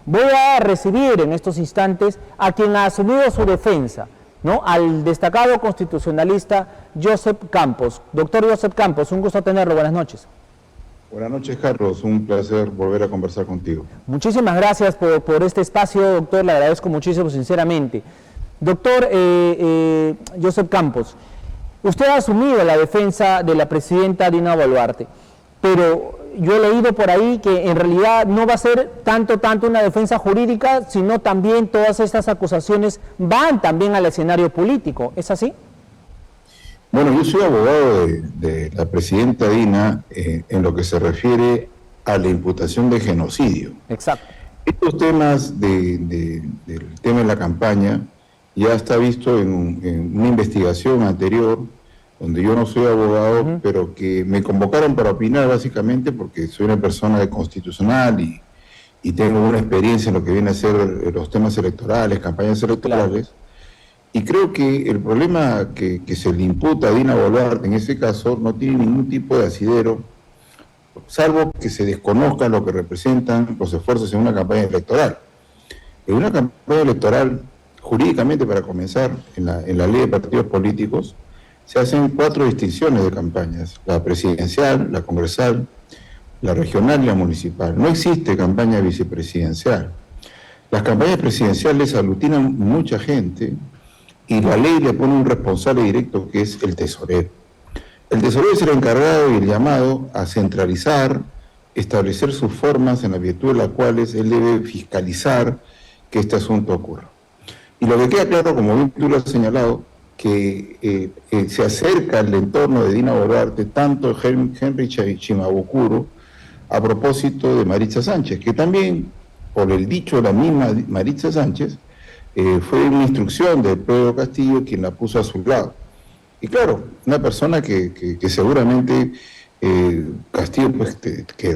Voy a recibir en estos instantes a quien ha asumido su defensa, ¿no? Al destacado constitucionalista Joseph Campos. Doctor Joseph Campos, un gusto tenerlo. Buenas noches. Buenas noches, Carlos. Un placer volver a conversar contigo. Muchísimas gracias por este espacio, doctor. Le agradezco muchísimo, sinceramente. Doctor Joseph Campos, usted ha asumido la defensa de la presidenta Dina Boluarte, pero yo he leído por ahí que en realidad no va a ser tanto una defensa jurídica, sino también todas estas acusaciones van también al escenario político. ¿Es así? Bueno, yo soy abogado de la presidenta Dina en lo que se refiere a la imputación de genocidio. Exacto. Estos temas del tema de la campaña ya está visto en una investigación anterior, donde yo no soy abogado, pero que me convocaron para opinar básicamente porque soy una persona constitucional y tengo una experiencia en lo que viene a ser los temas electorales, campañas electorales. Claro. Y creo que el problema que se le imputa a Dina Boluarte en ese caso no tiene ningún tipo de asidero, salvo que se desconozca lo que representan los esfuerzos en una campaña electoral. En una campaña electoral, jurídicamente para comenzar, en la ley de partidos políticos, se hacen 4 distinciones de campañas: la presidencial, la congresal, la regional y la municipal. No existe campaña vicepresidencial. Las campañas presidenciales aglutinan mucha gente y la ley le pone un responsable directo, que es el tesorero. El tesorero es el encargado y el llamado a centralizar, establecer sus formas en la virtud de las cuales él debe fiscalizar que este asunto ocurra. Y lo que queda claro, como bien tú lo has señalado, que se acerca al entorno de Dina Boluarte tanto Henry Shimabukuro a propósito de Maritza Sánchez, que también, por el dicho de la misma Maritza Sánchez, fue una instrucción de Pedro Castillo quien la puso a su lado. Y claro, una persona que seguramente Castillo pues,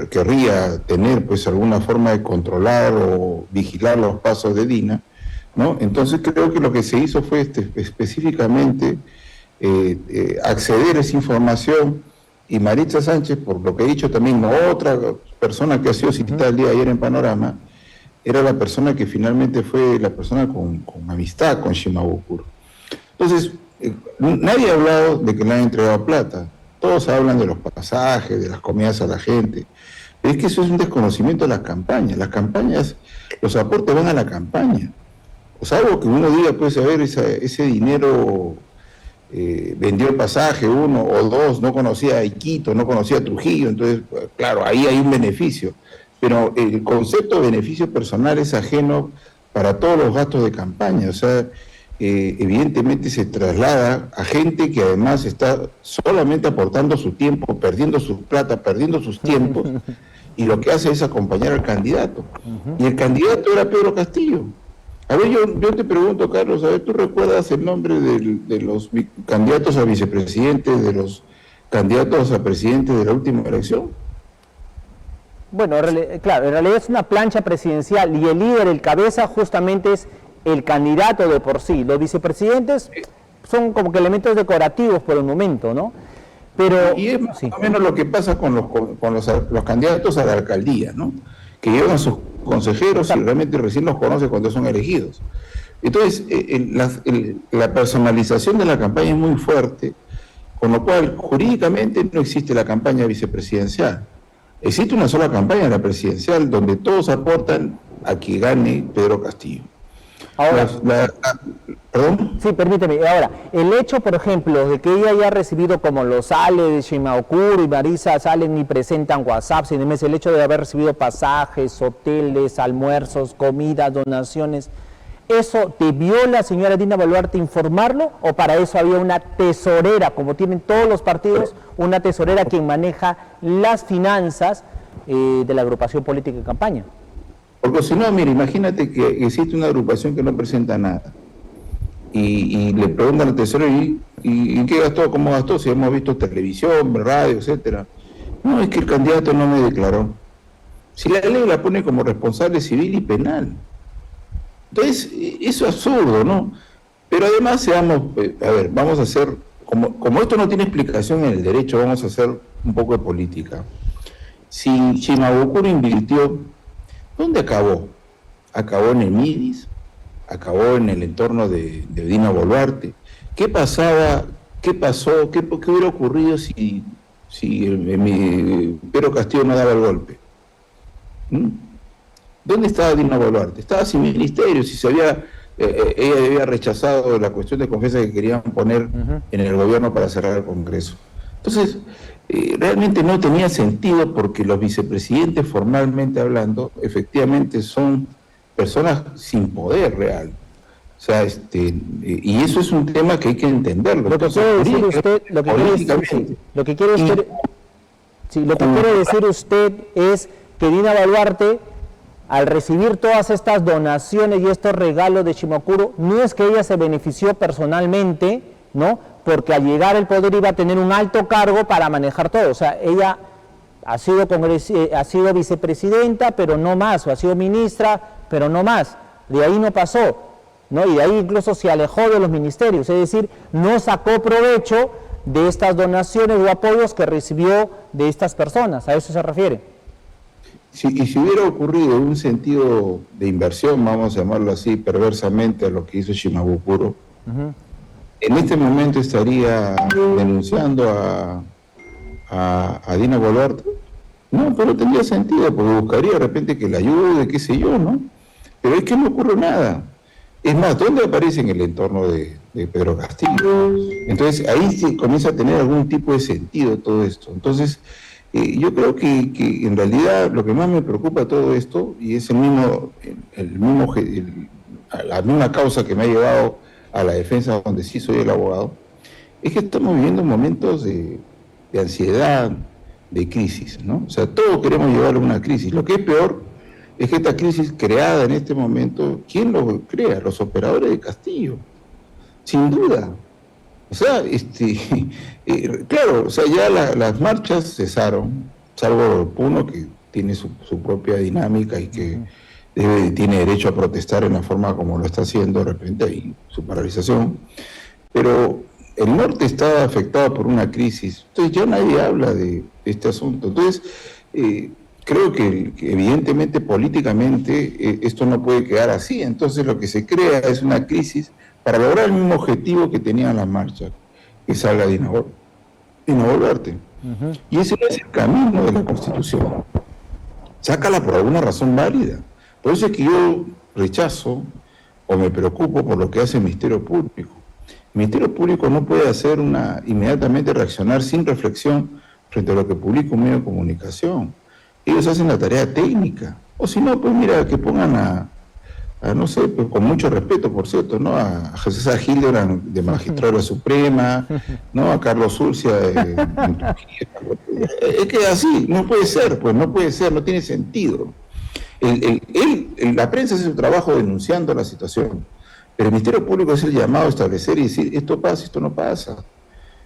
querría tener pues alguna forma de controlar o vigilar los pasos de Dina, ¿no? Entonces creo que lo que se hizo fue específicamente acceder a esa información, y Maritza Sánchez, por lo que he dicho también, otra persona que ha sido citada el día de ayer en Panorama, era la persona que finalmente fue la persona con amistad con Shimabukuro. Entonces, nadie ha hablado de que le han entregado plata. Todos hablan de los pasajes, de las comidas a la gente. Pero es que eso es un desconocimiento de las campañas. Las campañas, los aportes van a la campaña. O sea, algo que uno diga, pues, a ver, ese dinero vendió el pasaje, 1 o 2, no conocía a Iquito, no conocía a Trujillo, entonces, claro, ahí hay un beneficio. Pero el concepto de beneficio personal es ajeno para todos los gastos de campaña. O sea, evidentemente se traslada a gente que además está solamente aportando su tiempo, perdiendo su plata, perdiendo sus tiempos, y lo que hace es acompañar al candidato. Y el candidato era Pedro Castillo. A ver, yo te pregunto, Carlos, a ver, ¿tú recuerdas el nombre de los candidatos a vicepresidente, de los candidatos a presidente de la última elección? Bueno, claro, en realidad es una plancha presidencial y el líder, el cabeza, justamente es el candidato de por sí. Los vicepresidentes son como que elementos decorativos por el momento, ¿no? Pero y es más o menos lo que pasa con los candidatos a la alcaldía, ¿no? Que llevan a sus consejeros y realmente recién los conoce cuando son elegidos. Entonces, la personalización de la campaña es muy fuerte, con lo cual jurídicamente no existe la campaña vicepresidencial. Existe una sola campaña, la presidencial, donde todos aportan a que gane Pedro Castillo. Ahora, ¿perdón? Sí, permíteme. Ahora, el hecho, por ejemplo, de que ella haya recibido, como los Ale de Shimabukuro y Marisa salen y presentan WhatsApp, sin más, el hecho de haber recibido pasajes, hoteles, almuerzos, comidas, donaciones, ¿eso debió la señora Dina Boluarte informarlo o para eso había una tesorera, como tienen todos los partidos, una tesorera quien maneja las finanzas de la agrupación política de campaña? Porque si no, mire, imagínate que existe una agrupación que no presenta nada y le preguntan al tesorero ¿y qué gastó? ¿Cómo gastó? Si hemos visto televisión, radio, etcétera. No, es que el candidato no me declaró. Si la ley la pone como responsable civil y penal. Entonces, eso es absurdo, ¿no? Pero además, seamos, a ver, vamos a hacer, como esto no tiene explicación en el derecho, vamos a hacer un poco de política. Si Shimabukuro invirtió, ¿dónde acabó? acabó en el MIDIS, acabó en el entorno de Dina Boluarte. ¿Qué pasaba? ¿Qué pasó? ¿Qué hubiera ocurrido si Pedro Castillo no daba el golpe? ¿Mm? ¿Dónde estaba Dina Boluarte? Estaba sin ministerio, si se había, ella había rechazado la cuestión de confianza que querían poner en el gobierno para cerrar el Congreso. Entonces, realmente no tenía sentido porque los vicepresidentes, formalmente hablando, efectivamente son personas sin poder real. O sea, y eso es un tema que hay que entenderlo. Lo que quiere decir usted, lo que quiere decir usted es que Dina Boluarte, al recibir todas estas donaciones y estos regalos de Shimokuro, no es que ella se benefició personalmente, ¿no? Porque al llegar al poder iba a tener un alto cargo para manejar todo. O sea, ella ha sido vicepresidenta, pero no más, o ha sido ministra, pero no más. De ahí no pasó, ¿no? Y de ahí incluso se alejó de los ministerios, es decir, no sacó provecho de estas donaciones o apoyos que recibió de estas personas. ¿A eso se refiere? Y si hubiera ocurrido un sentido de inversión, vamos a llamarlo así, perversamente a lo que hizo Shimabukuro, en este momento estaría denunciando a Dina Boluarte. No, pero no tendría sentido, porque buscaría de repente que la ayude, qué sé yo, ¿no? Pero es que no ocurre nada. Es más, ¿dónde aparece en el entorno de Pedro Castillo? Entonces ahí se comienza a tener algún tipo de sentido todo esto. Entonces, yo creo que en realidad lo que más me preocupa de todo esto, y es la misma causa que me ha llevado a la defensa donde sí soy el abogado, es que estamos viviendo momentos de ansiedad, de crisis, ¿no? O sea, todos queremos llevar a una crisis. Lo que es peor es que esta crisis creada en este momento, ¿quién lo crea? Los operadores de Castillo, sin duda. O sea, claro, o sea, ya las marchas cesaron, salvo Puno, que tiene su propia dinámica y que tiene derecho a protestar en la forma como lo está haciendo, de repente hay su paralización, pero el norte está afectado por una crisis, entonces ya nadie habla de este asunto. Entonces, creo que evidentemente políticamente esto no puede quedar así, entonces lo que se crea es una crisis para lograr el mismo objetivo que tenían las marchas, que salga Dina Boluarte. Y ese no es el camino de la Constitución. Sácala por alguna razón válida. Por eso es que yo rechazo o me preocupo por lo que hace el Ministerio Público. El Ministerio Público no puede inmediatamente reaccionar sin reflexión frente a lo que publica un medio de comunicación. Ellos hacen la tarea técnica. O si no, pues mira, que pongan no sé, pues con mucho respeto, por cierto, ¿no? A César Hildebrand de Magistrado de la Suprema, ¿no? A Carlos Urcia es que así, no puede ser, pues no puede ser, no tiene sentido. La prensa hace su trabajo denunciando la situación, pero el Ministerio Público es el llamado a establecer y decir, esto pasa, esto no pasa.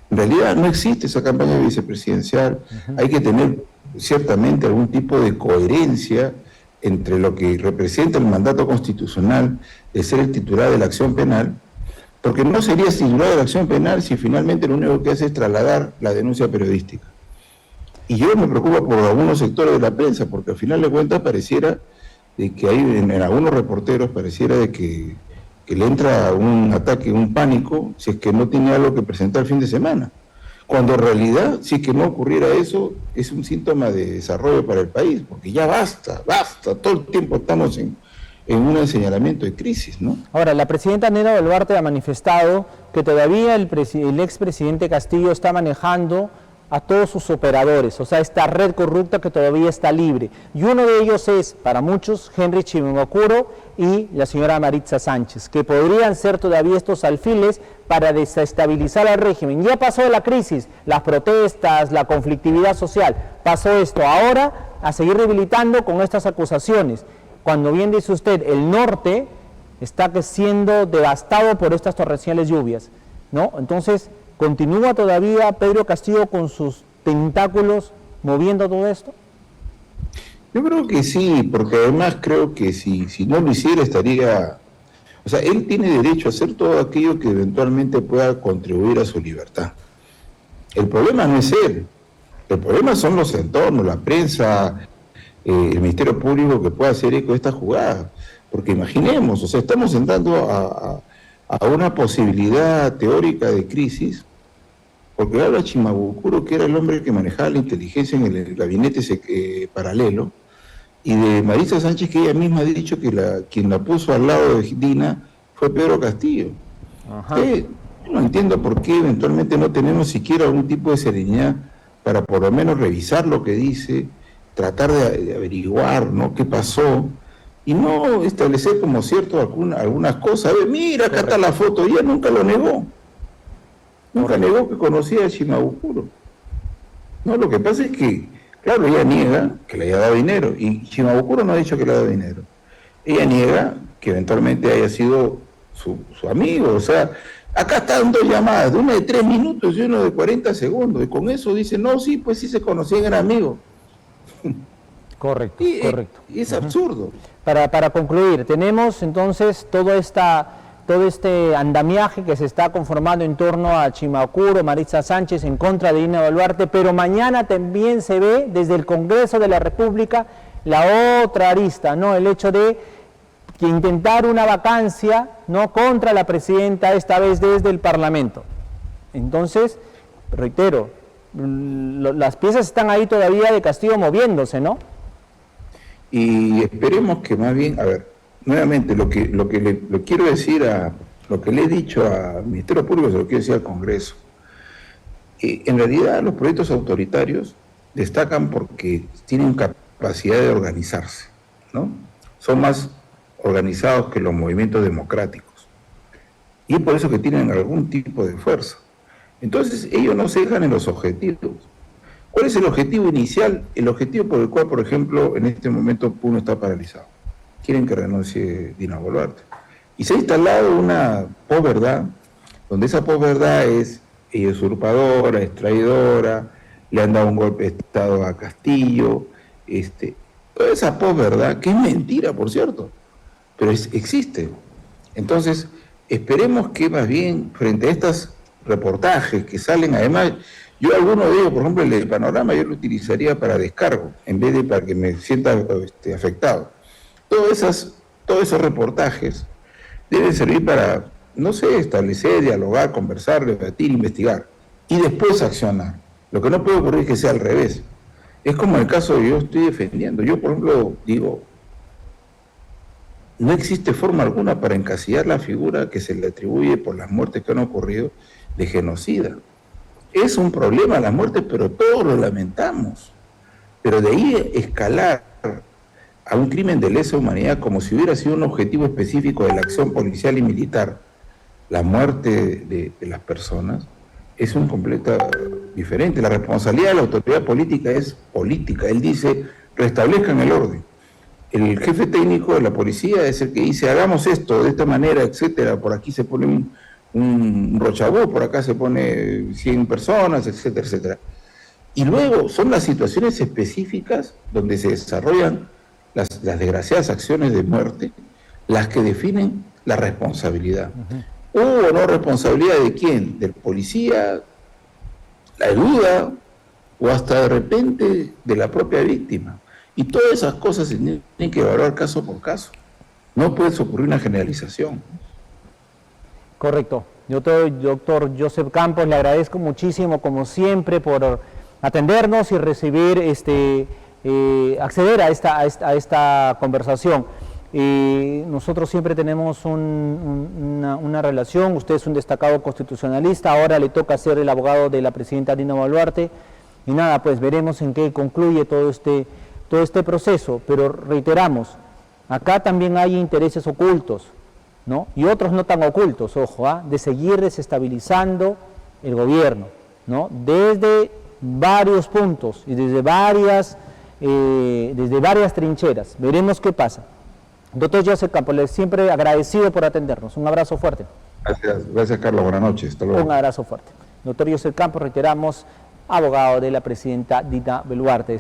En realidad no existe esa campaña vicepresidencial, hay que tener ciertamente algún tipo de coherencia entre lo que representa el mandato constitucional de ser el titular de la acción penal, porque no sería titular de la acción penal si finalmente lo único que hace es trasladar la denuncia periodística. Y yo me preocupo por algunos sectores de la prensa, porque al final de cuentas pareciera de que hay en algunos reporteros pareciera de que le entra un ataque, un pánico, si es que no tiene algo que presentar el fin de semana. Cuando en realidad, si es que no ocurriera eso, es un síntoma de desarrollo para el país, porque ya basta, todo el tiempo estamos en un señalamiento de crisis, ¿no? Ahora, la presidenta Dina Boluarte ha manifestado que todavía el expresidente Castillo está manejando a todos sus operadores, o sea, esta red corrupta que todavía está libre. Y uno de ellos es, para muchos, Henry Shimabukuro y la señora Maritza Sánchez, que podrían ser todavía estos alfiles para desestabilizar al régimen. Ya pasó la crisis, las protestas, la conflictividad social, pasó esto. Ahora, a seguir debilitando con estas acusaciones. Cuando bien dice usted, el norte está siendo devastado por estas torrenciales lluvias, ¿no? Entonces, ¿continúa todavía Pedro Castillo con sus tentáculos moviendo todo esto? Yo creo que sí, porque además creo que si no lo hiciera estaría... O sea, él tiene derecho a hacer todo aquello que eventualmente pueda contribuir a su libertad. El problema no es él, el problema son los entornos, la prensa, el Ministerio Público que pueda hacer eco de esta jugada. Porque imaginemos, o sea, estamos entrando a una posibilidad teórica de crisis, porque habla Shimabukuro, que era el hombre que manejaba la inteligencia en el gabinete paralelo, y de Marisa Sánchez, que ella misma ha dicho que quien la puso al lado de Dina fue Pedro Castillo. Yo no entiendo por qué eventualmente no tenemos siquiera algún tipo de serenidad para por lo menos revisar lo que dice, tratar de averiguar, ¿no?, qué pasó, y no establecer como cierto algunas cosas. A ver, mira, acá está la foto, ella nunca lo negó. Nunca negó que conocía a Shimabukuro. No, lo que pasa es que, claro, ella niega que le haya dado dinero, y Shimabukuro no ha dicho que le ha dado dinero. Ella niega que eventualmente haya sido su amigo. O sea, acá están dos llamadas, una de 3 minutos y una de 40 segundos, y con eso dice, no, sí, pues sí se conocían, eran amigos. Correcto, correcto. Y es absurdo. Para concluir, tenemos entonces todo este andamiaje que se está conformando en torno a Shimabukuro, Marisa Sánchez en contra de Dina Boluarte, pero mañana también se ve desde el Congreso de la República la otra arista, ¿no? El hecho de que intentar una vacancia, ¿no?, contra la presidenta, esta vez desde el Parlamento. Entonces, reitero, las piezas están ahí todavía de Castillo moviéndose, ¿no? Y esperemos que más bien, a ver, nuevamente, lo que le quiero decir lo que le he dicho al Ministerio Público, se lo quiero decir al Congreso. En realidad, los proyectos autoritarios destacan porque tienen capacidad de organizarse, ¿no? Son más organizados que los movimientos democráticos. Y es por eso que tienen algún tipo de fuerza. Entonces, ellos no se dejan en los objetivos. ¿Cuál es el objetivo inicial? El objetivo por el cual, por ejemplo, en este momento Puno está paralizado. Quieren que renuncie Dina Boluarte. Y se ha instalado una posverdad, donde esa posverdad es usurpadora, es traidora, le han dado un golpe de Estado a Castillo, toda esa posverdad, que es mentira, por cierto, pero existe. Entonces, esperemos que más bien, frente a estos reportajes que salen, además, yo alguno de ellos, por ejemplo, el del Panorama, yo lo utilizaría para descargo, en vez de para que me sienta afectado. Todos esos reportajes deben servir para, no sé, establecer, dialogar, conversar, debatir, investigar, y después accionar. Lo que no puede ocurrir es que sea al revés. Es como el caso que yo estoy defendiendo. Yo, por ejemplo, digo, no existe forma alguna para encasillar la figura que se le atribuye por las muertes que han ocurrido de genocida. Es un problema la muerte, pero todos lo lamentamos. Pero de ahí escalar a un crimen de lesa humanidad como si hubiera sido un objetivo específico de la acción policial y militar, la muerte de las personas, es un completo diferente. La responsabilidad de la autoridad política es política. Él dice, restablezcan el orden. El jefe técnico de la policía es el que dice, hagamos esto de esta manera, etcétera. Por aquí se pone un rochabó, por acá se pone 100 personas, etcétera, etcétera. Y luego son las situaciones específicas donde se desarrollan las desgraciadas acciones de muerte las que definen la responsabilidad. ¿Hubo o no responsabilidad de quién? ¿Del policía? ¿La duda? ¿O hasta de repente de la propia víctima? Y todas esas cosas se tienen que evaluar caso por caso. No puede ocurrir una generalización. Correcto. Doctor Joseph Campos, le agradezco muchísimo, como siempre, por atendernos y recibir, acceder a esta conversación. Nosotros siempre tenemos una relación. Usted es un destacado constitucionalista, ahora le toca ser el abogado de la presidenta Dina Boluarte. Y nada, pues veremos en qué concluye todo este proceso. Pero reiteramos, acá también hay intereses ocultos, ¿no? Y otros no tan ocultos, ojo, de seguir desestabilizando el gobierno, ¿no? Desde varios puntos y desde varias trincheras. Veremos qué pasa. Doctor Joseph Campos, siempre agradecido por atendernos. Un abrazo fuerte. Gracias Carlos, buenas noches. Hasta luego. Un abrazo fuerte. Doctor Joseph Campos, reiteramos, abogado de la presidenta Dina Boluarte.